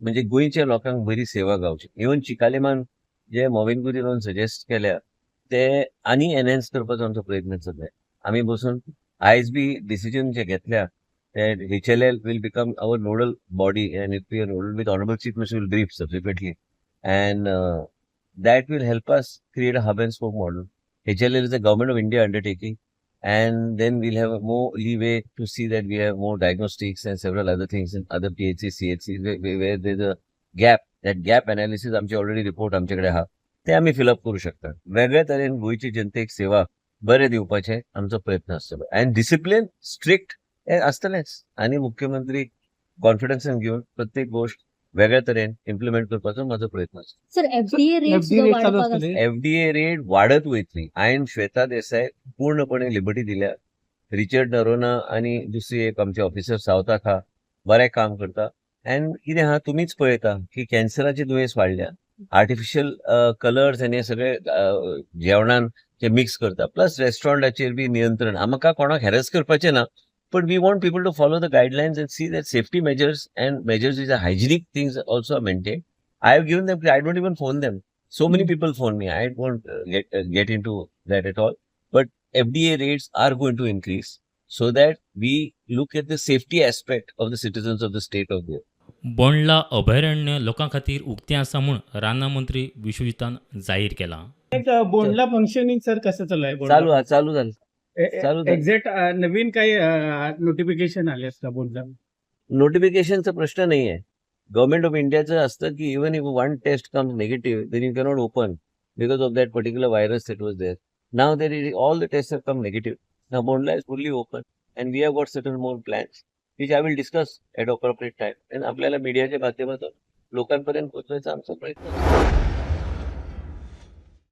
म्हणजे गोंयच्या लोकांक बरी सेवा गावची. इवन चिकालेमान जे मोविनगुडी लोन सजेस्ट केल्या ते आनी एनहेन्स करपाचो आमचो प्रयत्न चल्ला. आमी बसून आयज बी डिसिजन जे घेतल्या ते HLL will become our nodal body and it will be a nodal with Honorable Chief Minister will brief subsequently. And that will help us create a hub and spoke model. HLL is a Government of India undertaking, and then we'll have a more leeway to see that we have more diagnostics and several other things in other PHCs, CHCs where there's a gap. That gap analysis आमचे already report आमच्याकडे आहा ते आम्ही fill up करू शकता. वेगळ्या तरेन गोंयची जनतेक सेवा बरे दिवपाचे आमचो प्रयत्न आसतलो. अँड डिसिप्लिन स्ट्रिक्ट हे आसतलेच आनी मुख्यमंत्री कॉन्फिडन्सान घेवन प्रत्येक गोष्ट वेगळ्या तरेन इम्प्लिमेंट करपाचो माझो प्रयत्न आसा. Sir FDA rate FDA rate चालू वाडपाक आसतले. FDA रेट वाढत वयतली. हांवें श्वेता देसाय पूर्णपणे लिबर्टी दिल्या. रिचर्ड नरोना आणि दुसरी एक आमचे ऑफिसर सावथाक आहा बरें काम करता. अँड कितें आहा तुमीच पळयता की कॅन्सराची दुयेंस वाडल्या. आर्टिफिशियल कलर्स आनी हे सगळे जेवणान जे मिक्स करता. प्लस रेस्टॉरंटाचेर बी नियंत्रण. आमकां कोणाक हॅरस करपाचें ना. But we want people to follow the guidelines and see that safety measures and measures which are hygienic things also are maintained. I have given them, I don't even phone them. So many people phone me. I won't get into that at all. But FDA rates are going to increase so that we look at the safety aspect of the citizens of the state of Goa. Bondla अभयारण्य लोकां खातीर उक्तें आसा म्हूण राना मंत्री विश्वजितान जाहीर केलां. बोंडला फंक्शनिंग सर कसं चालू आहे? चालू झालं. चालू झालं. एक्झॅक्ट नवीन काही नोटिफिकेशन आले असता बोंडला? नोटिफिकेशनचा प्रश्न नाही आहे. गव्हर्नमेंट ऑफ इंडियाचं असतं की even if one test comes negative then you cannot open because of that particular virus that was there. Now there is all the test have come negative. Now Bondla is fully open and we have got certain more plans which I will discuss at appropriate time. आणि आपल्याला मीडियाच्या माध्यमातून लोकांपर्यंत पोहोचवायचा आमचा प्रयत्न आहे.